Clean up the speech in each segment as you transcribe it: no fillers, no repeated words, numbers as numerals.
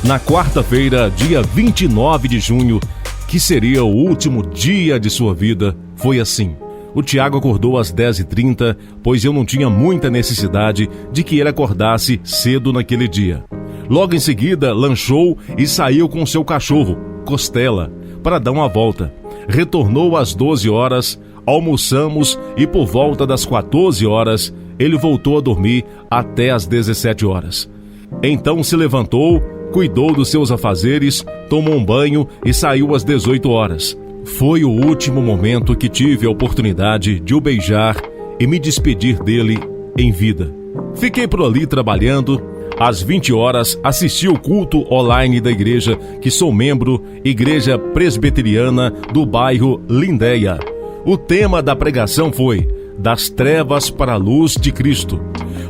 Na quarta-feira, dia 29 de junho, que seria o último dia de sua vida, foi assim. O Tiago acordou às 10h30, pois eu não tinha muita necessidade de que ele acordasse cedo naquele dia. Logo em seguida, lanchou e saiu com seu cachorro, Costela, para dar uma volta. Retornou às 12 horas, almoçamos e por volta das 14 horas, ele voltou a dormir até às 17 horas. Então se levantou, cuidou dos seus afazeres, tomou um banho e saiu às 18 horas. Foi o último momento que tive a oportunidade de o beijar e me despedir dele em vida. Fiquei por ali trabalhando. Às 20 horas, assisti o culto online da igreja, que sou membro, Igreja Presbiteriana do bairro Lindéia. O tema da pregação foi Das Trevas para a Luz de Cristo.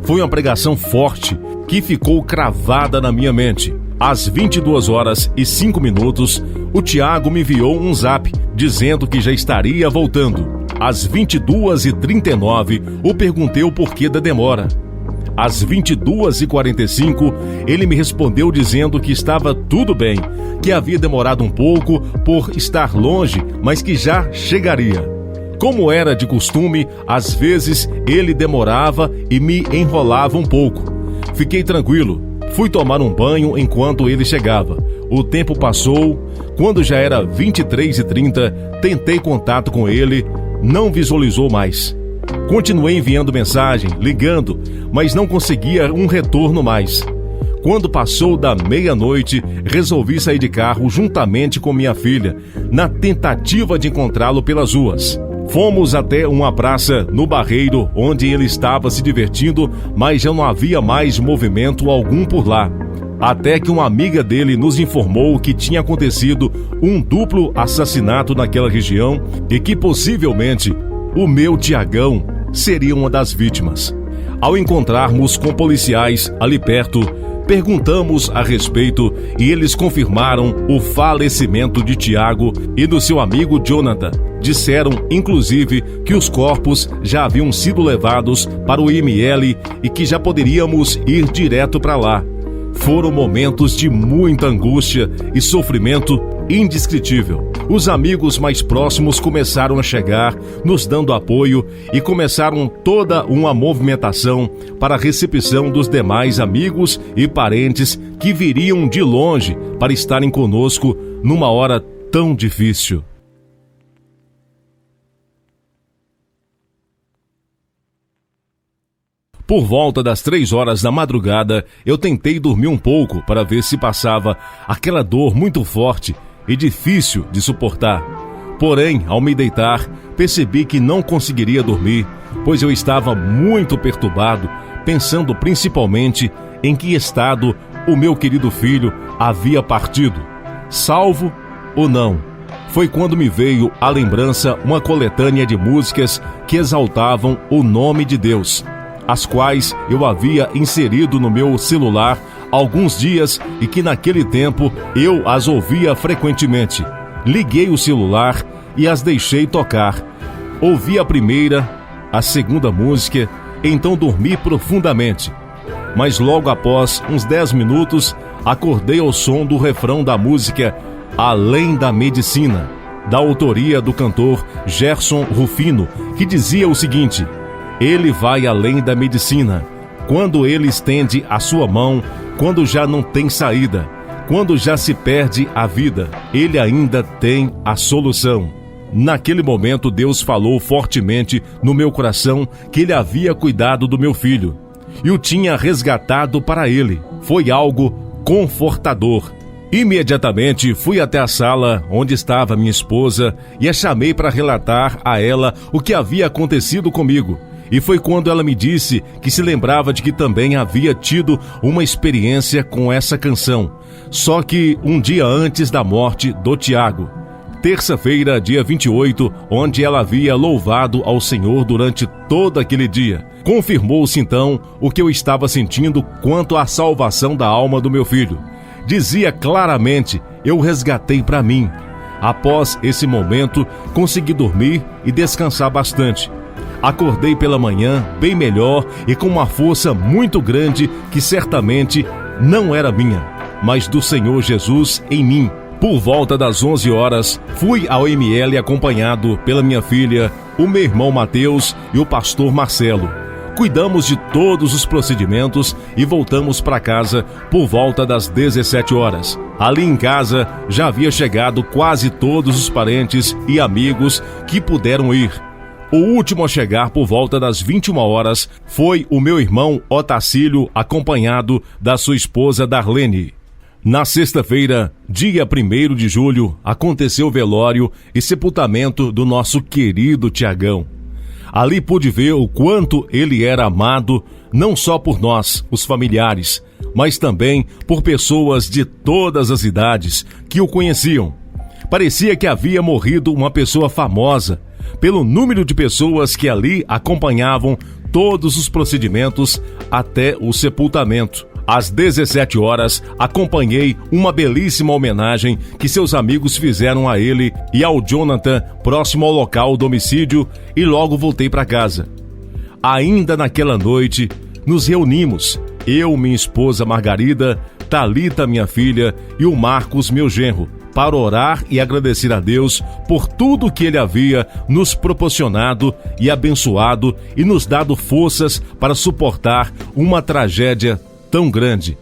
Foi uma pregação forte que ficou cravada na minha mente. Às 22h05, o Tiago me enviou um zap dizendo que já estaria voltando. Às 22h39, eu perguntei o porquê da demora. Às 22h45, ele me respondeu dizendo que estava tudo bem, que havia demorado um pouco por estar longe, mas que já chegaria. Como era de costume, às vezes ele demorava e me enrolava um pouco. Fiquei tranquilo. Fui tomar um banho enquanto ele chegava. O tempo passou. Quando já era 23h30, tentei contato com ele. Não visualizou mais. Continuei enviando mensagem, ligando, mas não conseguia um retorno mais. Quando passou da meia-noite, resolvi sair de carro juntamente com minha filha, na tentativa de encontrá-lo pelas ruas. Fomos até uma praça no Barreiro, onde ele estava se divertindo, mas já não havia mais movimento algum por lá. Até que uma amiga dele nos informou que tinha acontecido um duplo assassinato naquela região e que possivelmente o meu Tiagão seria uma das vítimas. Ao encontrarmos com policiais ali perto, perguntamos a respeito e eles confirmaram o falecimento de Tiago e do seu amigo Jonathan. Disseram, inclusive, que os corpos já haviam sido levados para o IML e que já poderíamos ir direto para lá. Foram momentos de muita angústia e sofrimento indescritível. Os amigos mais próximos começaram a chegar, nos dando apoio e começaram toda uma movimentação para a recepção dos demais amigos e parentes que viriam de longe para estarem conosco numa hora tão difícil. Por volta das 3 horas da madrugada, eu tentei dormir um pouco para ver se passava aquela dor muito forte e difícil de suportar. Porém, ao me deitar, percebi que não conseguiria dormir, pois eu estava muito perturbado, pensando principalmente em que estado o meu querido filho havia partido, salvo ou não. Foi quando me veio à lembrança uma coletânea de músicas que exaltavam o nome de Deus, as quais eu havia inserido no meu celular há alguns dias e que naquele tempo eu as ouvia frequentemente. Liguei o celular e as deixei tocar. Ouvi a primeira, a segunda música, então dormi profundamente. Mas logo após uns 10 minutos, acordei ao som do refrão da música Além da Medicina, da autoria do cantor Gerson Rufino, que dizia o seguinte: Ele vai além da medicina, quando ele estende a sua mão, quando já não tem saída, quando já se perde a vida, ele ainda tem a solução. Naquele momento, Deus falou fortemente no meu coração que ele havia cuidado do meu filho e o tinha resgatado para ele. Foi algo confortador. Imediatamente fui até a sala onde estava minha esposa e a chamei para relatar a ela o que havia acontecido comigo. E foi quando ela me disse que se lembrava de que também havia tido uma experiência com essa canção, só que um dia antes da morte do Tiago. Terça-feira, dia 28, onde ela havia louvado ao Senhor durante todo aquele dia. Confirmou-se então o que eu estava sentindo quanto à salvação da alma do meu filho. Dizia claramente: eu resgatei para mim. Após esse momento, consegui dormir e descansar bastante. Acordei pela manhã bem melhor e com uma força muito grande que certamente não era minha, mas do Senhor Jesus em mim. Por volta das 11 horas, fui ao ML acompanhado pela minha filha, o meu irmão Mateus e o pastor Marcelo. Cuidamos de todos os procedimentos e voltamos para casa por volta das 17 horas. Ali em casa já havia chegado quase todos os parentes e amigos que puderam ir. O último a chegar por volta das 21 horas foi o meu irmão Otacílio, acompanhado da sua esposa Darlene. Na sexta-feira, dia 1º de julho, aconteceu o velório e sepultamento do nosso querido Tiagão. Ali pude ver o quanto ele era amado, não só por nós, os familiares, mas também por pessoas de todas as idades que o conheciam. Parecia que havia morrido uma pessoa famosa, pelo número de pessoas que ali acompanhavam todos os procedimentos até o sepultamento. Às 17 horas, acompanhei uma belíssima homenagem que seus amigos fizeram a ele e ao Jonathan, próximo ao local do homicídio, e logo voltei para casa. Ainda naquela noite, nos reunimos, eu, minha esposa Margarida, Thalita, minha filha, e o Marcos, meu genro, para orar e agradecer a Deus por tudo que Ele havia nos proporcionado e abençoado e nos dado forças para suportar uma tragédia tão grande.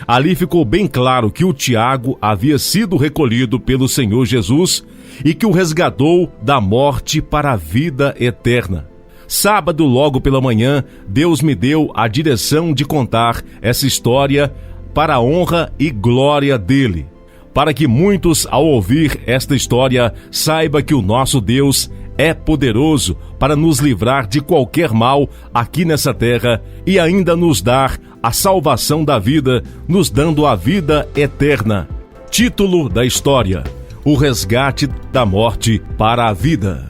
Ali ficou bem claro que o Tiago havia sido recolhido pelo Senhor Jesus e que o resgatou da morte para a vida eterna. Sábado, logo pela manhã, Deus me deu a direção de contar essa história para a honra e glória dele, para que muitos, ao ouvir esta história, saibam que o nosso Deus é poderoso para nos livrar de qualquer mal aqui nessa terra e ainda nos dar a salvação da vida, nos dando a vida eterna. Título da história: O resgate da morte para a vida.